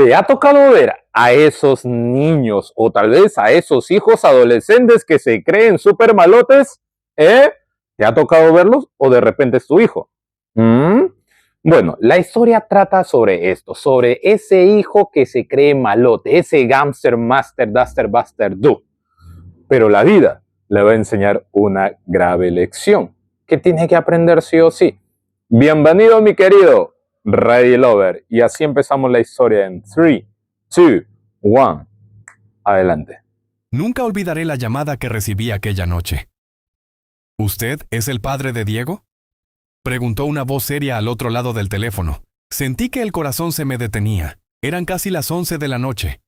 ¿Te ha tocado ver a esos niños o tal vez a esos hijos adolescentes que se creen súper malotes? ¿Eh? ¿Te ha tocado verlos o de repente es tu hijo? ¿Mm? Bueno, la historia trata sobre esto, sobre ese hijo que se cree malote, ese Gamster Master Duster Buster Do. Pero la vida le va a enseñar una grave lección que tiene que aprender sí o sí. Bienvenido, mi querido Ready Lover. Y así empezamos la historia en 3, 2, 1. Adelante. Nunca olvidaré la llamada que recibí aquella noche. ¿Usted es el padre de Diego? Preguntó una voz seria al otro lado del teléfono. Sentí que el corazón se me detenía. Eran casi las 11 de la noche.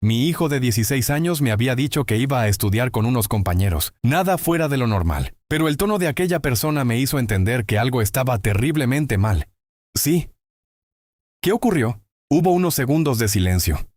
Mi hijo de 16 años me había dicho que iba a estudiar con unos compañeros. Nada fuera de lo normal. Pero el tono de aquella persona me hizo entender que algo estaba terriblemente mal. Sí. ¿Qué ocurrió? Hubo unos segundos de silencio.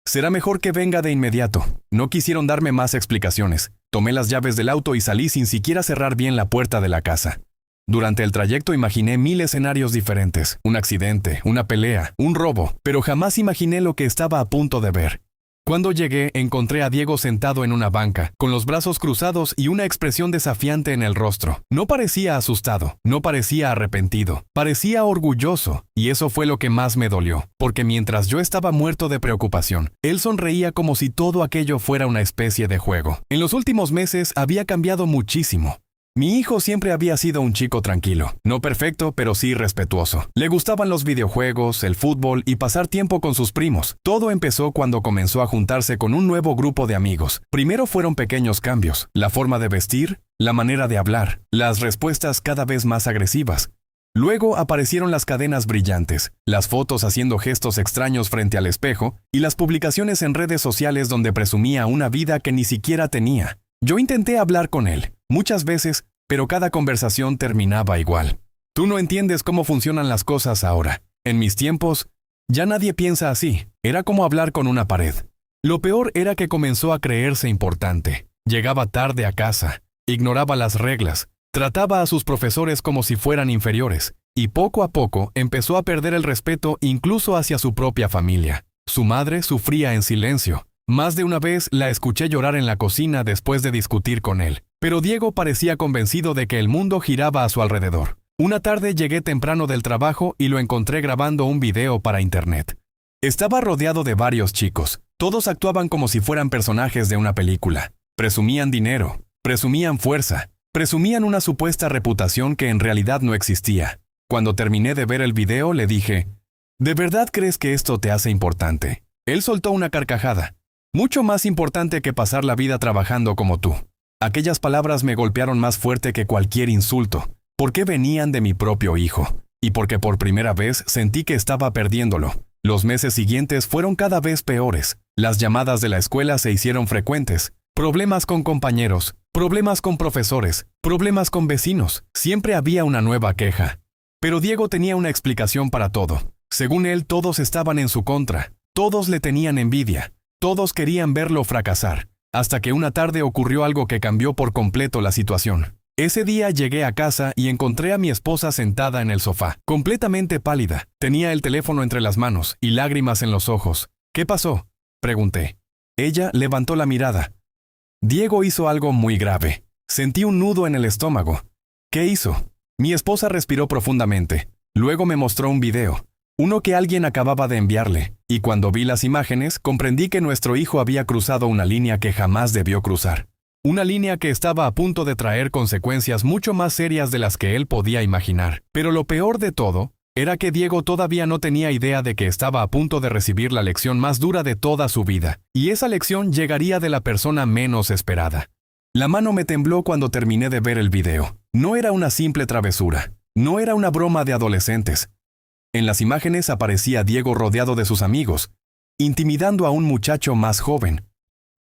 Será mejor que venga de inmediato. No quisieron darme más explicaciones. Tomé las llaves del auto y salí sin siquiera cerrar bien la puerta de la casa. Durante el trayecto imaginé 1000 escenarios diferentes. Un accidente, una pelea, un robo, pero jamás imaginé lo que estaba a punto de ver. Cuando llegué, encontré a Diego sentado en una banca, con los brazos cruzados y una expresión desafiante en el rostro. No parecía asustado, no parecía arrepentido, parecía orgulloso, y eso fue lo que más me dolió, porque mientras yo estaba muerto de preocupación, él sonreía como si todo aquello fuera una especie de juego. En los últimos meses había cambiado muchísimo. Mi hijo siempre había sido un chico tranquilo, no perfecto, pero sí respetuoso. Le gustaban los videojuegos, el fútbol y pasar tiempo con sus primos. Todo empezó cuando comenzó a juntarse con un nuevo grupo de amigos. Primero fueron pequeños cambios, la forma de vestir, la manera de hablar, las respuestas cada vez más agresivas. Luego aparecieron las cadenas brillantes, las fotos haciendo gestos extraños frente al espejo y las publicaciones en redes sociales donde presumía una vida que ni siquiera tenía. Yo intenté hablar con él, muchas veces, pero cada conversación terminaba igual. Tú no entiendes cómo funcionan las cosas ahora. En mis tiempos, ya nadie piensa así. Era como hablar con una pared. Lo peor era que comenzó a creerse importante. Llegaba tarde a casa, ignoraba las reglas, trataba a sus profesores como si fueran inferiores, y poco a poco empezó a perder el respeto incluso hacia su propia familia. Su madre sufría en silencio. Más de una vez la escuché llorar en la cocina después de discutir con él, pero Diego parecía convencido de que el mundo giraba a su alrededor. Una tarde llegué temprano del trabajo y lo encontré grabando un video para internet. Estaba rodeado de varios chicos. Todos actuaban como si fueran personajes de una película. Presumían dinero, presumían fuerza, presumían una supuesta reputación que en realidad no existía. Cuando terminé de ver el video le dije, ¿de verdad crees que esto te hace importante? Él soltó una carcajada. Mucho más importante que pasar la vida trabajando como tú. Aquellas palabras me golpearon más fuerte que cualquier insulto, porque venían de mi propio hijo, y porque por primera vez sentí que estaba perdiéndolo. Los meses siguientes fueron cada vez peores. Las llamadas de la escuela se hicieron frecuentes. Problemas con compañeros, problemas con profesores, problemas con vecinos. Siempre había una nueva queja. Pero Diego tenía una explicación para todo. Según él, todos estaban en su contra. Todos le tenían envidia. Todos querían verlo fracasar, hasta que una tarde ocurrió algo que cambió por completo la situación. Ese día llegué a casa y encontré a mi esposa sentada en el sofá, completamente pálida. Tenía el teléfono entre las manos y lágrimas en los ojos. ¿Qué pasó?, pregunté. Ella levantó la mirada. Diego hizo algo muy grave. Sentí un nudo en el estómago. ¿Qué hizo? Mi esposa respiró profundamente. Luego me mostró un video. Uno que alguien acababa de enviarle, y cuando vi las imágenes, comprendí que nuestro hijo había cruzado una línea que jamás debió cruzar. Una línea que estaba a punto de traer consecuencias mucho más serias de las que él podía imaginar. Pero lo peor de todo, era que Diego todavía no tenía idea de que estaba a punto de recibir la lección más dura de toda su vida, y esa lección llegaría de la persona menos esperada. La mano me tembló cuando terminé de ver el video. No era una simple travesura, no era una broma de adolescentes. En las imágenes aparecía Diego rodeado de sus amigos, intimidando a un muchacho más joven.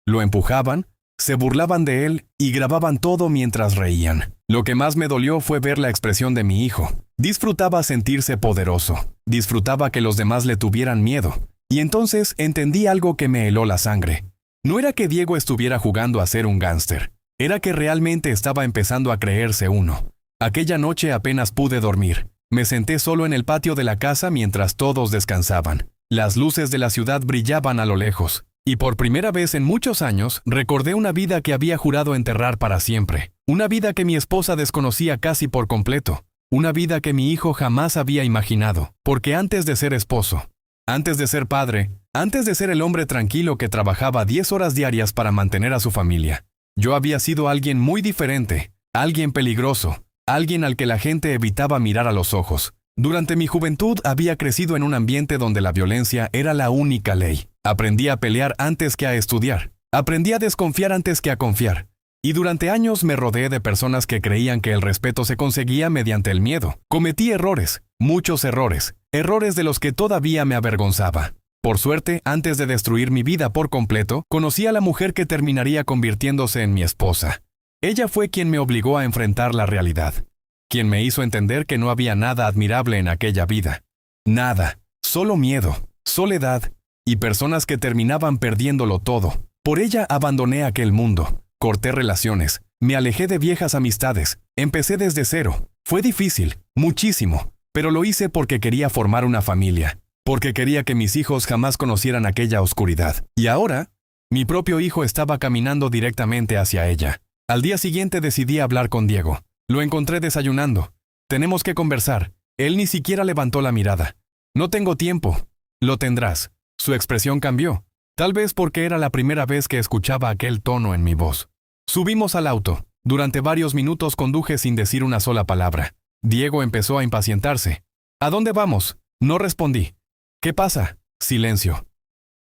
Lo empujaban, se burlaban de él y grababan todo mientras reían. Lo que más me dolió fue ver la expresión de mi hijo. Disfrutaba sentirse poderoso, disfrutaba que los demás le tuvieran miedo. Y entonces entendí algo que me heló la sangre. No era que Diego estuviera jugando a ser un gángster, era que realmente estaba empezando a creerse uno. Aquella noche apenas pude dormir. Me senté solo en el patio de la casa mientras todos descansaban. Las luces de la ciudad brillaban a lo lejos, y por primera vez en muchos años recordé una vida que había jurado enterrar para siempre, una vida que mi esposa desconocía casi por completo, una vida que mi hijo jamás había imaginado, porque antes de ser esposo, antes de ser padre, antes de ser el hombre tranquilo que trabajaba 10 horas diarias para mantener a su familia, yo había sido alguien muy diferente, alguien peligroso, alguien al que la gente evitaba mirar a los ojos. Durante mi juventud había crecido en un ambiente donde la violencia era la única ley. Aprendí a pelear antes que a estudiar. Aprendí a desconfiar antes que a confiar. Y durante años me rodeé de personas que creían que el respeto se conseguía mediante el miedo. Cometí errores, muchos errores, errores de los que todavía me avergonzaba. Por suerte, antes de destruir mi vida por completo, conocí a la mujer que terminaría convirtiéndose en mi esposa. Ella fue quien me obligó a enfrentar la realidad, quien me hizo entender que no había nada admirable en aquella vida. Nada, solo miedo, soledad y personas que terminaban perdiéndolo todo. Por ella abandoné aquel mundo, corté relaciones, me alejé de viejas amistades, empecé desde cero. Fue difícil, muchísimo, pero lo hice porque quería formar una familia, porque quería que mis hijos jamás conocieran aquella oscuridad. Y ahora, mi propio hijo estaba caminando directamente hacia ella. Al día siguiente decidí hablar con Diego. Lo encontré desayunando. Tenemos que conversar. Él ni siquiera levantó la mirada. No tengo tiempo. Lo tendrás. Su expresión cambió. Tal vez porque era la primera vez que escuchaba aquel tono en mi voz. Subimos al auto. Durante varios minutos conduje sin decir una sola palabra. Diego empezó a impacientarse. ¿A dónde vamos? No respondí. ¿Qué pasa? Silencio.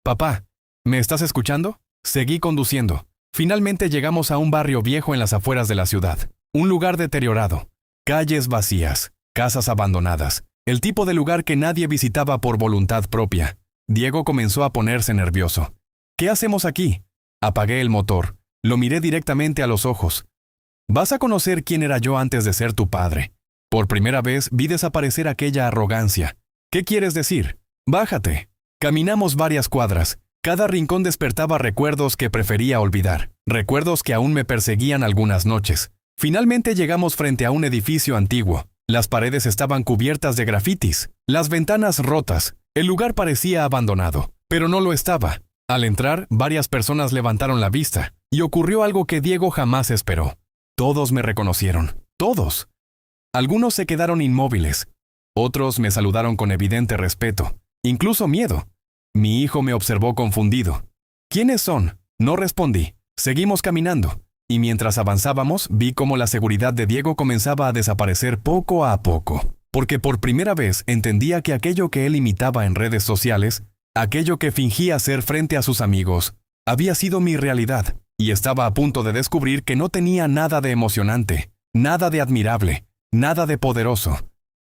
Papá, ¿me estás escuchando? Seguí conduciendo. Finalmente llegamos a un barrio viejo en las afueras de la ciudad. Un lugar deteriorado. Calles vacías. Casas abandonadas. El tipo de lugar que nadie visitaba por voluntad propia. Diego comenzó a ponerse nervioso. ¿Qué hacemos aquí? Apagué el motor. Lo miré directamente a los ojos. Vas a conocer quién era yo antes de ser tu padre. Por primera vez vi desaparecer aquella arrogancia. ¿Qué quieres decir? Bájate. Caminamos varias cuadras. Cada rincón despertaba recuerdos que prefería olvidar. Recuerdos que aún me perseguían algunas noches. Finalmente llegamos frente a un edificio antiguo. Las paredes estaban cubiertas de grafitis, las ventanas rotas. El lugar parecía abandonado, pero no lo estaba. Al entrar, varias personas levantaron la vista, y ocurrió algo que Diego jamás esperó. Todos me reconocieron, todos. Algunos se quedaron inmóviles. Otros me saludaron con evidente respeto, incluso miedo. Mi hijo me observó confundido. ¿Quiénes son? No respondí. Seguimos caminando. Y mientras avanzábamos, vi cómo la seguridad de Diego comenzaba a desaparecer poco a poco. Porque por primera vez entendía que aquello que él imitaba en redes sociales, aquello que fingía ser frente a sus amigos, había sido mi realidad. Y estaba a punto de descubrir que no tenía nada de emocionante, nada de admirable, nada de poderoso.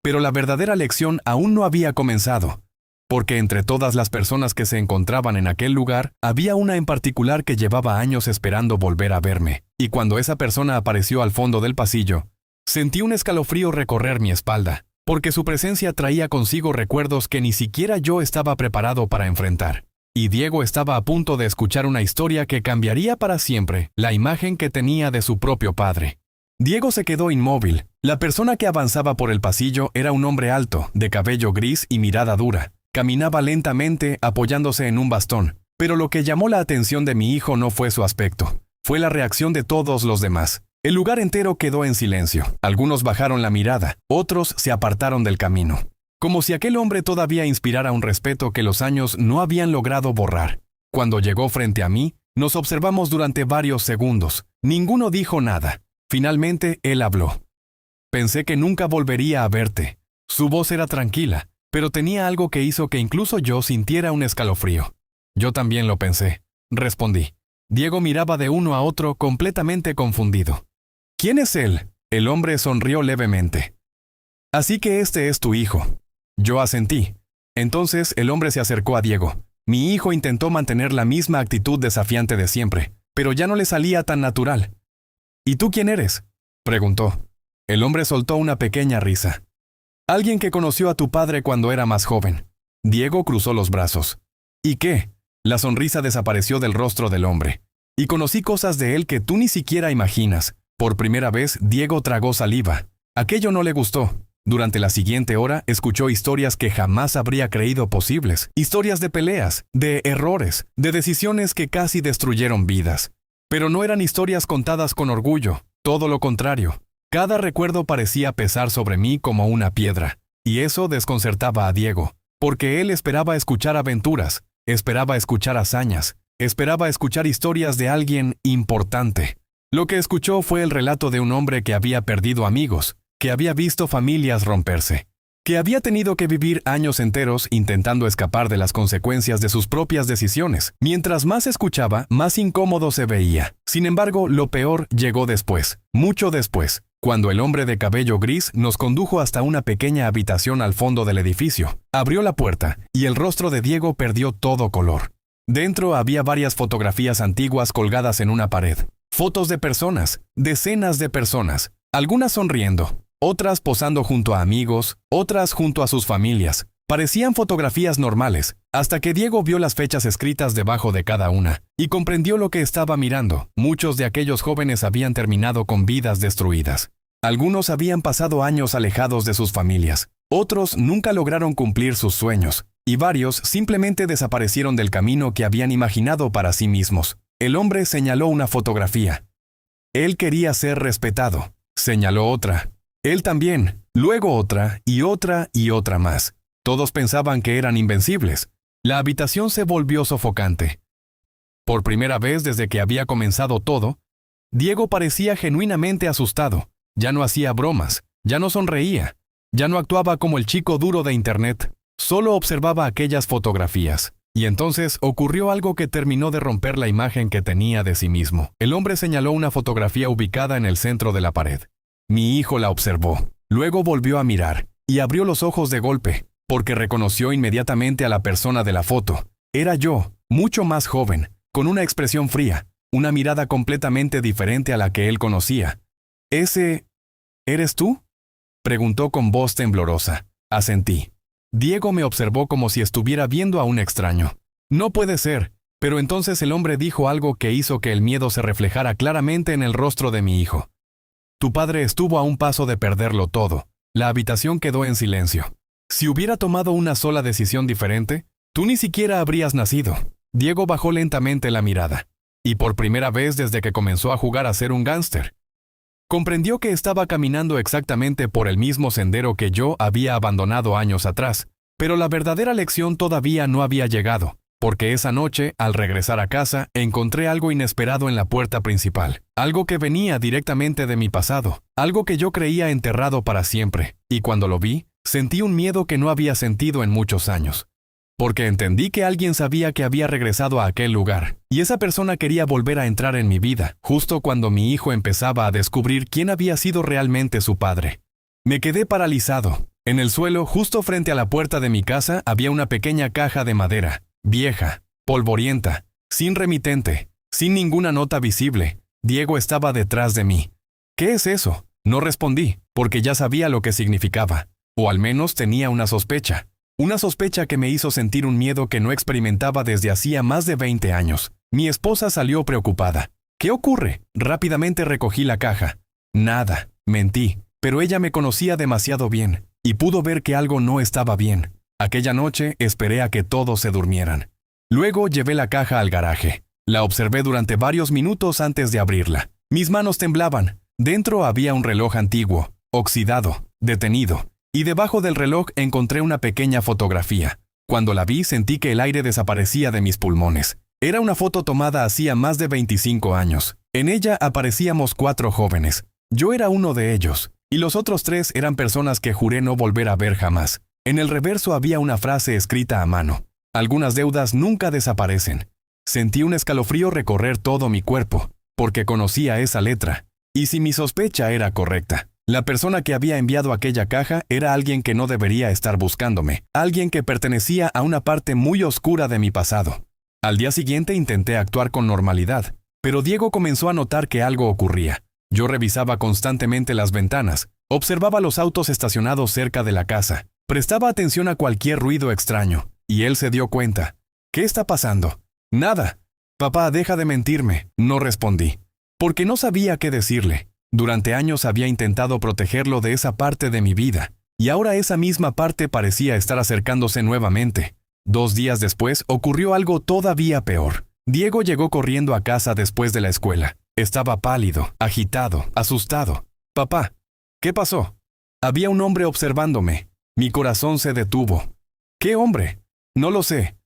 Pero la verdadera lección aún no había comenzado. Porque entre todas las personas que se encontraban en aquel lugar, había una en particular que llevaba años esperando volver a verme. Y cuando esa persona apareció al fondo del pasillo, sentí un escalofrío recorrer mi espalda, porque su presencia traía consigo recuerdos que ni siquiera yo estaba preparado para enfrentar. Y Diego estaba a punto de escuchar una historia que cambiaría para siempre la imagen que tenía de su propio padre. Diego se quedó inmóvil. La persona que avanzaba por el pasillo era un hombre alto, de cabello gris y mirada dura. Caminaba lentamente apoyándose en un bastón, pero lo que llamó la atención de mi hijo no fue su aspecto, fue la reacción de todos los demás. El lugar entero quedó en silencio. Algunos bajaron la mirada, otros se apartaron del camino, como si aquel hombre todavía inspirara un respeto que los años no habían logrado borrar. Cuando llegó frente a mí, nos observamos durante varios segundos. Ninguno dijo nada. Finalmente, él habló. Pensé que nunca volvería a verte. Su voz era tranquila, pero tenía algo que hizo que incluso yo sintiera un escalofrío. Yo también lo pensé, respondí. Diego miraba de uno a otro completamente confundido. ¿Quién es él? El hombre sonrió levemente. Así que este es tu hijo. Yo asentí. Entonces el hombre se acercó a Diego. Mi hijo intentó mantener la misma actitud desafiante de siempre, pero ya no le salía tan natural. ¿Y tú quién eres? Preguntó. El hombre soltó una pequeña risa. Alguien que conoció a tu padre cuando era más joven. Diego cruzó los brazos. ¿Y qué? La sonrisa desapareció del rostro del hombre. Y conocí cosas de él que tú ni siquiera imaginas. Por primera vez, Diego tragó saliva. Aquello no le gustó. Durante la siguiente hora escuchó historias que jamás habría creído posibles. Historias de peleas, de errores, de decisiones que casi destruyeron vidas. Pero no eran historias contadas con orgullo, todo lo contrario. Cada recuerdo parecía pesar sobre mí como una piedra. Y eso desconcertaba a Diego, porque él esperaba escuchar aventuras, esperaba escuchar hazañas, esperaba escuchar historias de alguien importante. Lo que escuchó fue el relato de un hombre que había perdido amigos, que había visto familias romperse, que había tenido que vivir años enteros intentando escapar de las consecuencias de sus propias decisiones. Mientras más escuchaba, más incómodo se veía. Sin embargo, lo peor llegó después, mucho después, cuando el hombre de cabello gris nos condujo hasta una pequeña habitación al fondo del edificio. Abrió la puerta, y el rostro de Diego perdió todo color. Dentro había varias fotografías antiguas colgadas en una pared. Fotos de personas, decenas de personas, algunas sonriendo, otras posando junto a amigos, otras junto a sus familias. Parecían fotografías normales, hasta que Diego vio las fechas escritas debajo de cada una, y comprendió lo que estaba mirando. Muchos de aquellos jóvenes habían terminado con vidas destruidas. Algunos habían pasado años alejados de sus familias, otros nunca lograron cumplir sus sueños, y varios simplemente desaparecieron del camino que habían imaginado para sí mismos. El hombre señaló una fotografía. Él quería ser respetado. Señaló otra. Él también, luego otra y otra y otra más. Todos pensaban que eran invencibles. La habitación se volvió sofocante. Por primera vez desde que había comenzado todo, Diego parecía genuinamente asustado. Ya no hacía bromas, ya no sonreía, ya no actuaba como el chico duro de internet. Solo observaba aquellas fotografías. Y entonces ocurrió algo que terminó de romper la imagen que tenía de sí mismo. El hombre señaló una fotografía ubicada en el centro de la pared. Mi hijo la observó. Luego volvió a mirar, y abrió los ojos de golpe, porque reconoció inmediatamente a la persona de la foto. Era yo, mucho más joven, con una expresión fría, una mirada completamente diferente a la que él conocía. ¿Ese eres tú?, preguntó con voz temblorosa. Asentí. Diego me observó como si estuviera viendo a un extraño. No puede ser, pero entonces el hombre dijo algo que hizo que el miedo se reflejara claramente en el rostro de mi hijo. Tu padre estuvo a un paso de perderlo todo. La habitación quedó en silencio. Si hubiera tomado una sola decisión diferente, tú ni siquiera habrías nacido. Diego bajó lentamente la mirada, y por primera vez desde que comenzó a jugar a ser un gángster, comprendió que estaba caminando exactamente por el mismo sendero que yo había abandonado años atrás, pero la verdadera lección todavía no había llegado, porque esa noche, al regresar a casa, encontré algo inesperado en la puerta principal, algo que venía directamente de mi pasado, algo que yo creía enterrado para siempre, y cuando lo vi, sentí un miedo que no había sentido en muchos años. Porque entendí que alguien sabía que había regresado a aquel lugar, y esa persona quería volver a entrar en mi vida, justo cuando mi hijo empezaba a descubrir quién había sido realmente su padre. Me quedé paralizado. En el suelo, justo frente a la puerta de mi casa, había una pequeña caja de madera, vieja, polvorienta, sin remitente, sin ninguna nota visible. Diego estaba detrás de mí. ¿Qué es eso? No respondí, porque ya sabía lo que significaba, o al menos tenía una sospecha. Una sospecha que me hizo sentir un miedo que no experimentaba desde hacía más de 20 años. Mi esposa salió preocupada. ¿Qué ocurre? Rápidamente recogí la caja. Nada, mentí, pero ella me conocía demasiado bien, y pudo ver que algo no estaba bien. Aquella noche esperé a que todos se durmieran. Luego llevé la caja al garaje. La observé durante varios minutos antes de abrirla. Mis manos temblaban. Dentro había un reloj antiguo, oxidado, detenido. Y debajo del reloj encontré una pequeña fotografía. Cuando la vi sentí que el aire desaparecía de mis pulmones. Era una foto tomada hacía más de 25 años. En ella aparecíamos 4 jóvenes. Yo era uno de ellos, y los otros 3 eran personas que juré no volver a ver jamás. En el reverso había una frase escrita a mano. Algunas deudas nunca desaparecen. Sentí un escalofrío recorrer todo mi cuerpo, porque conocía esa letra. Y si mi sospecha era correcta, la persona que había enviado aquella caja era alguien que no debería estar buscándome, alguien que pertenecía a una parte muy oscura de mi pasado. Al día siguiente intenté actuar con normalidad, pero Diego comenzó a notar que algo ocurría. Yo revisaba constantemente las ventanas, observaba los autos estacionados cerca de la casa, prestaba atención a cualquier ruido extraño, y él se dio cuenta. ¿Qué está pasando? Nada. Papá, deja de mentirme, no respondí, porque no sabía qué decirle. Durante años había intentado protegerlo de esa parte de mi vida, Y ahora esa misma parte parecía estar acercándose nuevamente. 2 días después ocurrió algo todavía peor. Diego llegó corriendo a casa después de la escuela. Estaba pálido, agitado, asustado. «Papá, ¿qué pasó?» Había un hombre observándome. Mi corazón se detuvo. «¿Qué hombre?» «No lo sé».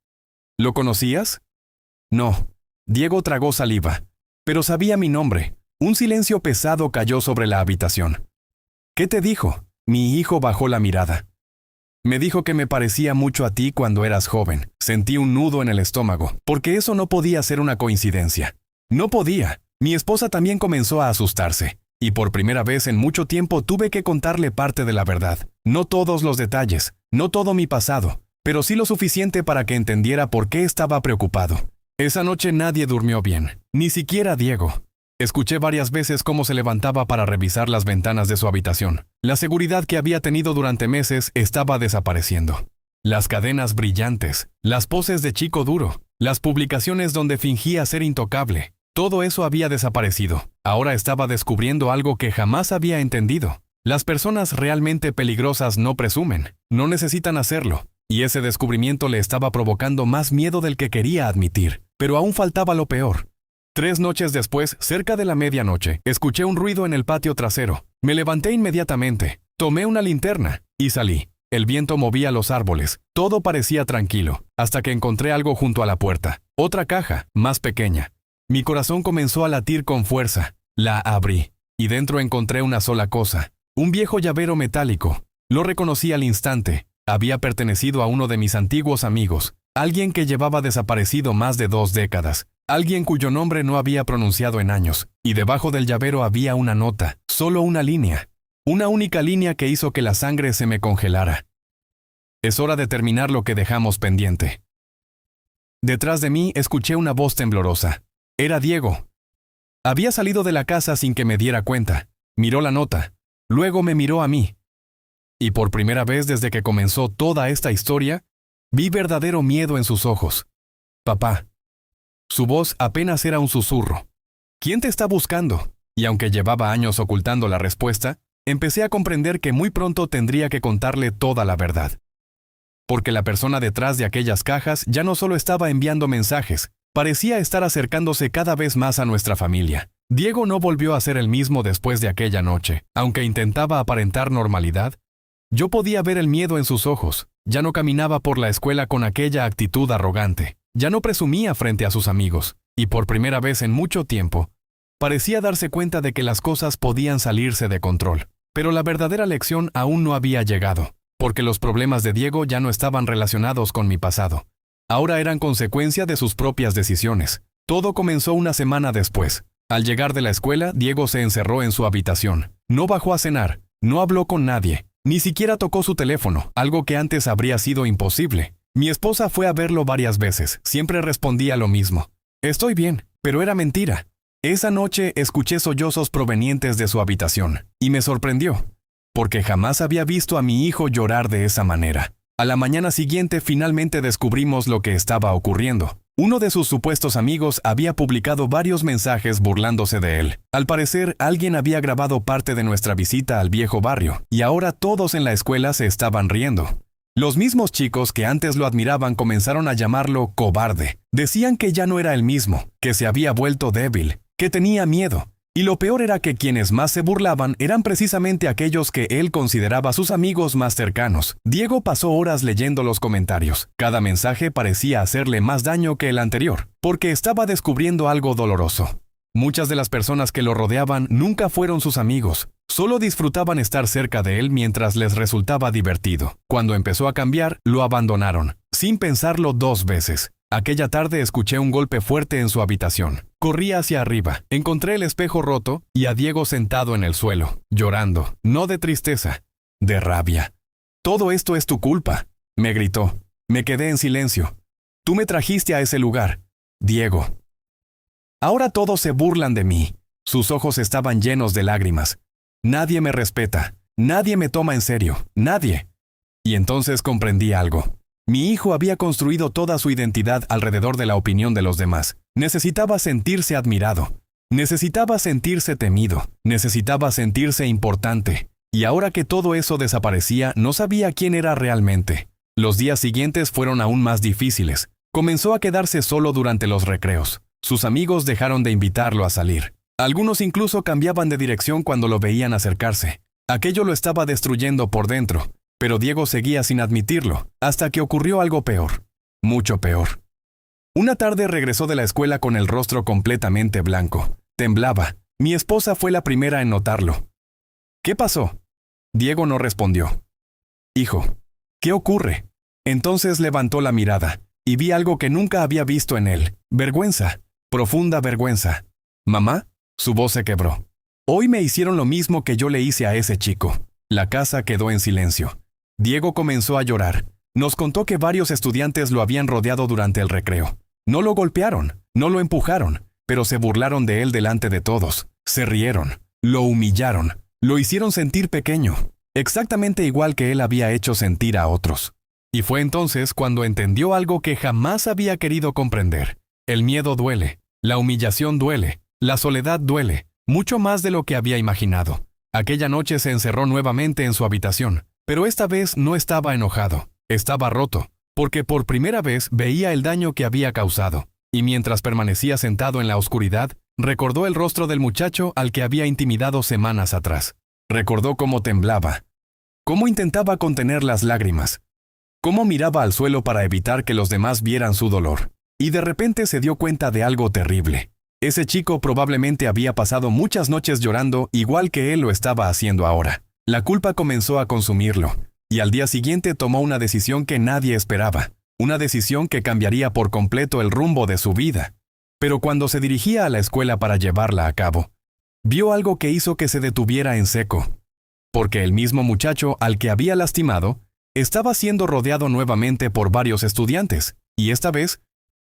«¿Lo conocías?» «No». Diego tragó saliva. Pero sabía mi nombre. Un silencio pesado cayó sobre la habitación. «¿Qué te dijo?» Mi hijo bajó la mirada. «Me dijo que me parecía mucho a ti cuando eras joven». Sentí un nudo en el estómago, porque eso no podía ser una coincidencia. No podía. Mi esposa también comenzó a asustarse, y por primera vez en mucho tiempo tuve que contarle parte de la verdad. No todos los detalles, no todo mi pasado, pero sí lo suficiente para que entendiera por qué estaba preocupado. Esa noche nadie durmió bien, ni siquiera Diego. Escuché varias veces cómo se levantaba para revisar las ventanas de su habitación. La seguridad que había tenido durante meses estaba desapareciendo. Las cadenas brillantes, las poses de chico duro, las publicaciones donde fingía ser intocable, todo eso había desaparecido. Ahora estaba descubriendo algo que jamás había entendido. Las personas realmente peligrosas no presumen, no necesitan hacerlo, y ese descubrimiento le estaba provocando más miedo del que quería admitir. Pero aún faltaba lo peor. 3 noches después, cerca de la medianoche, escuché un ruido en el patio trasero. Me levanté inmediatamente, tomé una linterna y salí. El viento movía los árboles, todo parecía tranquilo, hasta que encontré algo junto a la puerta. Otra caja, más pequeña. Mi corazón comenzó a latir con fuerza. La abrí, y dentro encontré una sola cosa. Un viejo llavero metálico. Lo reconocí al instante. Había pertenecido a uno de mis antiguos amigos, alguien que llevaba desaparecido más de 2 décadas. Alguien cuyo nombre no había pronunciado en años, y debajo del llavero había una nota, solo una línea. Una única línea que hizo que la sangre se me congelara. Es hora de terminar lo que dejamos pendiente. Detrás de mí escuché una voz temblorosa. Era Diego. Había salido de la casa sin que me diera cuenta. Miró la nota. Luego me miró a mí. Y por primera vez desde que comenzó toda esta historia, vi verdadero miedo en sus ojos. «Papá». Su voz apenas era un susurro. «¿Quién te está buscando?» Y aunque llevaba años ocultando la respuesta, empecé a comprender que muy pronto tendría que contarle toda la verdad. Porque la persona detrás de aquellas cajas ya no solo estaba enviando mensajes, parecía estar acercándose cada vez más a nuestra familia. Diego no volvió a ser el mismo después de aquella noche. Aunque intentaba aparentar normalidad, yo podía ver el miedo en sus ojos. Ya no caminaba por la escuela con aquella actitud arrogante. Ya no presumía frente a sus amigos, y por primera vez en mucho tiempo, parecía darse cuenta de que las cosas podían salirse de control. Pero la verdadera lección aún no había llegado, porque los problemas de Diego ya no estaban relacionados con mi pasado. Ahora eran consecuencia de sus propias decisiones. Todo comenzó una semana después. Al llegar de la escuela, Diego se encerró en su habitación. No bajó a cenar, no habló con nadie, ni siquiera tocó su teléfono, algo que antes habría sido imposible. Mi esposa fue a verlo varias veces. Siempre respondía lo mismo. «Estoy bien», pero era mentira. Esa noche escuché sollozos provenientes de su habitación, y me sorprendió, porque jamás había visto a mi hijo llorar de esa manera. A la mañana siguiente finalmente descubrimos lo que estaba ocurriendo. Uno de sus supuestos amigos había publicado varios mensajes burlándose de él. Al parecer, alguien había grabado parte de nuestra visita al viejo barrio, y ahora todos en la escuela se estaban riendo. Los mismos chicos que antes lo admiraban comenzaron a llamarlo cobarde. Decían que ya no era el mismo, que se había vuelto débil, que tenía miedo. Y lo peor era que quienes más se burlaban eran precisamente aquellos que él consideraba sus amigos más cercanos. Diego pasó horas leyendo los comentarios. Cada mensaje parecía hacerle más daño que el anterior, porque estaba descubriendo algo doloroso. Muchas de las personas que lo rodeaban nunca fueron sus amigos. Solo disfrutaban estar cerca de él mientras les resultaba divertido. Cuando empezó a cambiar, lo abandonaron, sin pensarlo 2 veces. Aquella tarde escuché un golpe fuerte en su habitación. Corrí hacia arriba, encontré el espejo roto y a Diego sentado en el suelo, llorando, no de tristeza, de rabia. «Todo esto es tu culpa», me gritó. Me quedé en silencio. «Tú me trajiste a ese lugar, Diego». Ahora todos se burlan de mí. Sus ojos estaban llenos de lágrimas. Nadie me respeta, nadie me toma en serio, nadie. Y entonces comprendí algo. Mi hijo había construido toda su identidad alrededor de la opinión de los demás. Necesitaba sentirse admirado, necesitaba sentirse temido, necesitaba sentirse importante. Y ahora que todo eso desaparecía, no sabía quién era realmente. Los días siguientes fueron aún más difíciles. Comenzó a quedarse solo durante los recreos. Sus amigos dejaron de invitarlo a salir. Algunos incluso cambiaban de dirección cuando lo veían acercarse. Aquello lo estaba destruyendo por dentro, pero Diego seguía sin admitirlo, hasta que ocurrió algo peor. Mucho peor. Una tarde regresó de la escuela con el rostro completamente blanco. Temblaba. Mi esposa fue la primera en notarlo. ¿Qué pasó? Diego no respondió. Hijo, ¿qué ocurre? Entonces levantó la mirada, y vi algo que nunca había visto en él. Vergüenza. Profunda vergüenza. ¿Mamá? Su voz se quebró. Hoy me hicieron lo mismo que yo le hice a ese chico. La casa quedó en silencio. Diego comenzó a llorar. Nos contó que varios estudiantes lo habían rodeado durante el recreo. No lo golpearon, no lo empujaron, pero se burlaron de él delante de todos. Se rieron, lo humillaron, lo hicieron sentir pequeño, exactamente igual que él había hecho sentir a otros. Y fue entonces cuando entendió algo que jamás había querido comprender. El miedo duele, la humillación duele, la soledad duele, mucho más de lo que había imaginado. Aquella noche se encerró nuevamente en su habitación, pero esta vez no estaba enojado, estaba roto, porque por primera vez veía el daño que había causado, y mientras permanecía sentado en la oscuridad, recordó el rostro del muchacho al que había intimidado semanas atrás. Recordó cómo temblaba, cómo intentaba contener las lágrimas, cómo miraba al suelo para evitar que los demás vieran su dolor. Y de repente se dio cuenta de algo terrible. Ese chico probablemente había pasado muchas noches llorando igual que él lo estaba haciendo ahora. La culpa comenzó a consumirlo, y al día siguiente tomó una decisión que nadie esperaba, una decisión que cambiaría por completo el rumbo de su vida. Pero cuando se dirigía a la escuela para llevarla a cabo, vio algo que hizo que se detuviera en seco, porque el mismo muchacho al que había lastimado estaba siendo rodeado nuevamente por varios estudiantes, y esta vez,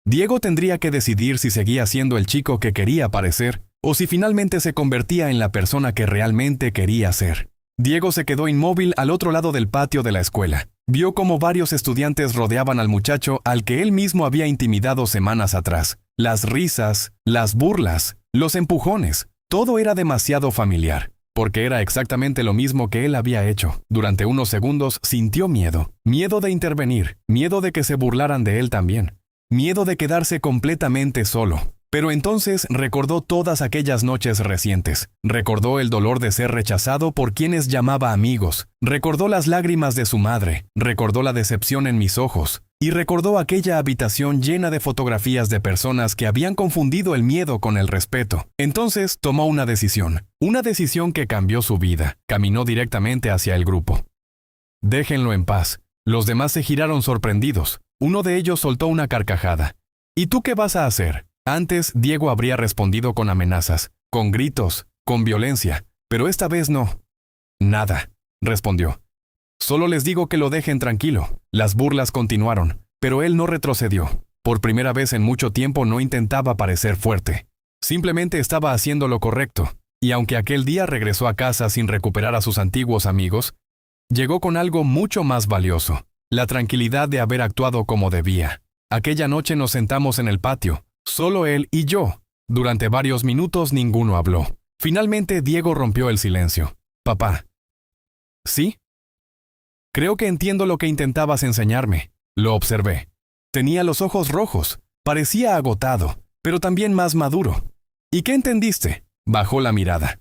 Diego tendría que decidir si seguía siendo el chico que quería parecer o si finalmente se convertía en la persona que realmente quería ser. Diego se quedó inmóvil al otro lado del patio de la escuela. Vio cómo varios estudiantes rodeaban al muchacho al que él mismo había intimidado semanas atrás. Las risas, las burlas, los empujones, todo era demasiado familiar, porque era exactamente lo mismo que él había hecho. Durante unos segundos sintió miedo, miedo de intervenir, miedo de que se burlaran de él también. Miedo de quedarse completamente solo. Pero entonces recordó todas aquellas noches recientes. Recordó el dolor de ser rechazado por quienes llamaba amigos. Recordó las lágrimas de su madre. Recordó la decepción en mis ojos. Y recordó aquella habitación llena de fotografías de personas que habían confundido el miedo con el respeto. Entonces tomó una decisión que cambió su vida. Caminó directamente hacia el grupo. Déjenlo en paz. Los demás se giraron sorprendidos. Uno de ellos soltó una carcajada. ¿Y tú qué vas a hacer? Antes, Diego habría respondido con amenazas, con gritos, con violencia, pero esta vez no. Nada, respondió. Solo les digo que lo dejen tranquilo. Las burlas continuaron, pero él no retrocedió. Por primera vez en mucho tiempo no intentaba parecer fuerte. Simplemente estaba haciendo lo correcto, y aunque aquel día regresó a casa sin recuperar a sus antiguos amigos, llegó con algo mucho más valioso. La tranquilidad de haber actuado como debía. Aquella noche nos sentamos en el patio, solo él y yo. Durante varios minutos ninguno habló. Finalmente Diego rompió el silencio. Papá. ¿Sí? Creo que entiendo lo que intentabas enseñarme. Lo observé. Tenía los ojos rojos. Parecía agotado, pero también más maduro. ¿Y qué entendiste? Bajó la mirada.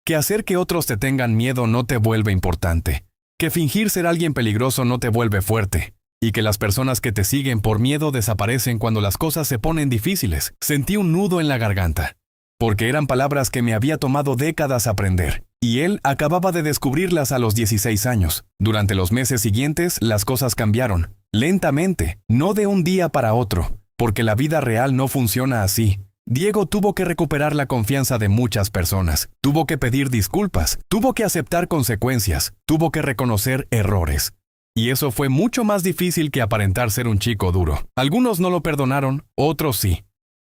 Que hacer que otros te tengan miedo no te vuelve importante. Que fingir ser alguien peligroso no te vuelve fuerte, y que las personas que te siguen por miedo desaparecen cuando las cosas se ponen difíciles. Sentí un nudo en la garganta, porque eran palabras que me había tomado décadas aprender, y él acababa de descubrirlas a los 16 años. Durante los meses siguientes, las cosas cambiaron, lentamente, no de un día para otro, porque la vida real no funciona así. Diego tuvo que recuperar la confianza de muchas personas, tuvo que pedir disculpas, tuvo que aceptar consecuencias, tuvo que reconocer errores. Y eso fue mucho más difícil que aparentar ser un chico duro. Algunos no lo perdonaron, otros sí.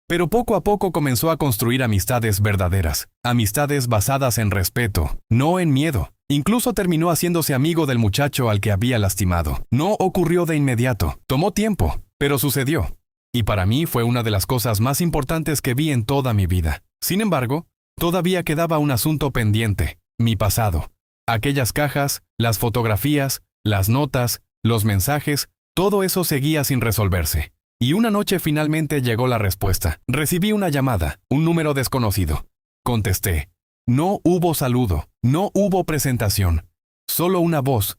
Pero poco a poco comenzó a construir amistades verdaderas, amistades basadas en respeto, no en miedo. Incluso terminó haciéndose amigo del muchacho al que había lastimado. No ocurrió de inmediato, tomó tiempo, pero sucedió. Y para mí fue una de las cosas más importantes que vi en toda mi vida. Sin embargo, todavía quedaba un asunto pendiente, mi pasado. Aquellas cajas, las fotografías, las notas, los mensajes, todo eso seguía sin resolverse. Y una noche finalmente llegó la respuesta. Recibí una llamada, un número desconocido. Contesté. No hubo saludo, no hubo presentación. Solo una voz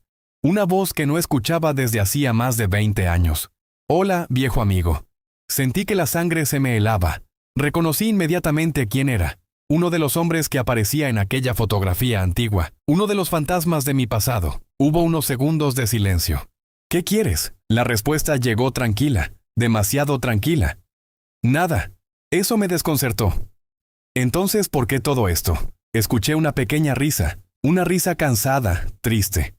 que no escuchaba desde hacía más de 20 años. Hola, viejo amigo. Sentí que la sangre se me helaba. Reconocí inmediatamente quién era. Uno de los hombres que aparecía en aquella fotografía antigua. Uno de los fantasmas de mi pasado. Hubo unos segundos de silencio. ¿Qué quieres? La respuesta llegó tranquila, demasiado tranquila. Nada. Eso me desconcertó. Entonces, ¿por qué todo esto? Escuché una pequeña risa, una risa cansada, triste.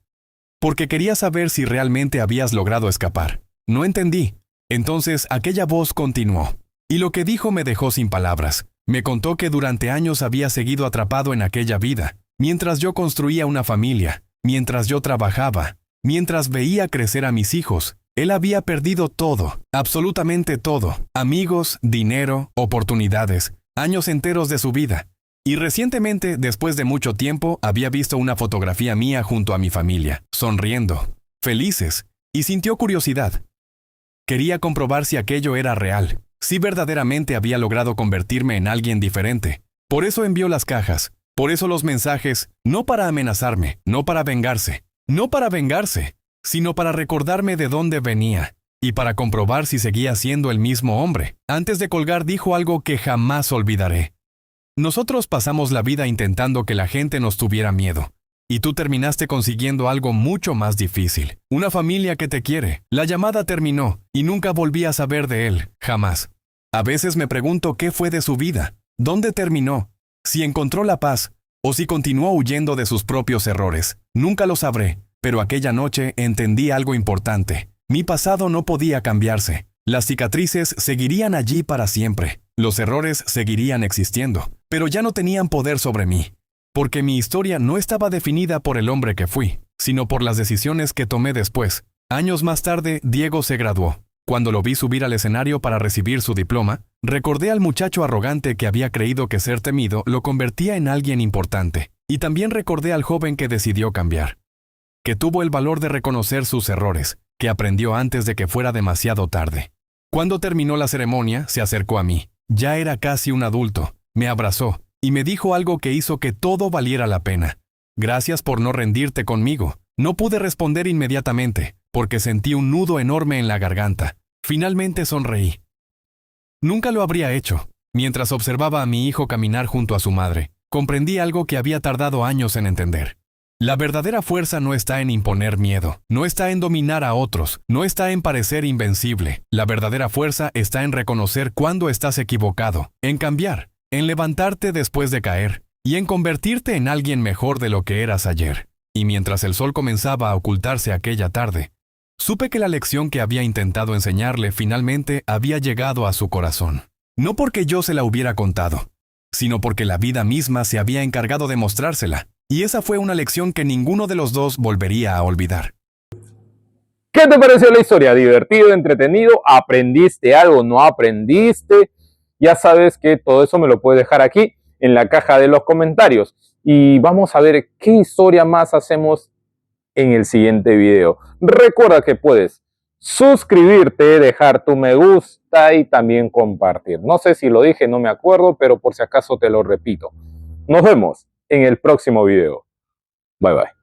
Porque quería saber si realmente habías logrado escapar. No entendí. Entonces aquella voz continuó. Y lo que dijo me dejó sin palabras. Me contó que durante años había seguido atrapado en aquella vida, mientras yo construía una familia, mientras yo trabajaba, mientras veía crecer a mis hijos. Él había perdido todo, absolutamente todo. Amigos, dinero, oportunidades, años enteros de su vida. Y recientemente, después de mucho tiempo, había visto una fotografía mía junto a mi familia, sonriendo, felices, y sintió curiosidad. Quería comprobar si aquello era real, si verdaderamente había logrado convertirme en alguien diferente. Por eso envió las cajas, por eso los mensajes, no para amenazarme, no para vengarse, sino para recordarme de dónde venía, y para comprobar si seguía siendo el mismo hombre. Antes de colgar dijo algo que jamás olvidaré. Nosotros pasamos la vida intentando que la gente nos tuviera miedo. Y tú terminaste consiguiendo algo mucho más difícil. Una familia que te quiere. La llamada terminó y nunca volví a saber de él, jamás. A veces me pregunto qué fue de su vida, dónde terminó, si encontró la paz o si continuó huyendo de sus propios errores. Nunca lo sabré, pero aquella noche entendí algo importante. Mi pasado no podía cambiarse. Las cicatrices seguirían allí para siempre. Los errores seguirían existiendo, pero ya no tenían poder sobre mí. Porque mi historia no estaba definida por el hombre que fui, sino por las decisiones que tomé después. Años más tarde, Diego se graduó. Cuando lo vi subir al escenario para recibir su diploma, recordé al muchacho arrogante que había creído que ser temido lo convertía en alguien importante. Y también recordé al joven que decidió cambiar. Que tuvo el valor de reconocer sus errores, que aprendió antes de que fuera demasiado tarde. Cuando terminó la ceremonia, se acercó a mí. Ya era casi un adulto. Me abrazó y me dijo algo que hizo que todo valiera la pena. Gracias por no rendirte conmigo. No pude responder inmediatamente, porque sentí un nudo enorme en la garganta. Finalmente sonreí. Nunca lo habría hecho. Mientras observaba a mi hijo caminar junto a su madre, comprendí algo que había tardado años en entender. La verdadera fuerza no está en imponer miedo, no está en dominar a otros, no está en parecer invencible. La verdadera fuerza está en reconocer cuando estás equivocado, en cambiar, en levantarte después de caer, y en convertirte en alguien mejor de lo que eras ayer. Y mientras el sol comenzaba a ocultarse aquella tarde, supe que la lección que había intentado enseñarle finalmente había llegado a su corazón. No porque yo se la hubiera contado, sino porque la vida misma se había encargado de mostrársela. Y esa fue una lección que ninguno de los dos volvería a olvidar. ¿Qué te pareció la historia? ¿Divertido, entretenido? ¿Aprendiste algo? ¿No aprendiste? Ya sabes que todo eso me lo puedes dejar aquí en la caja de los comentarios. Y vamos a ver qué historia más hacemos en el siguiente video. Recuerda que puedes suscribirte, dejar tu me gusta y también compartir. No sé si lo dije, no me acuerdo, pero por si acaso te lo repito. Nos vemos en el próximo video. Bye bye.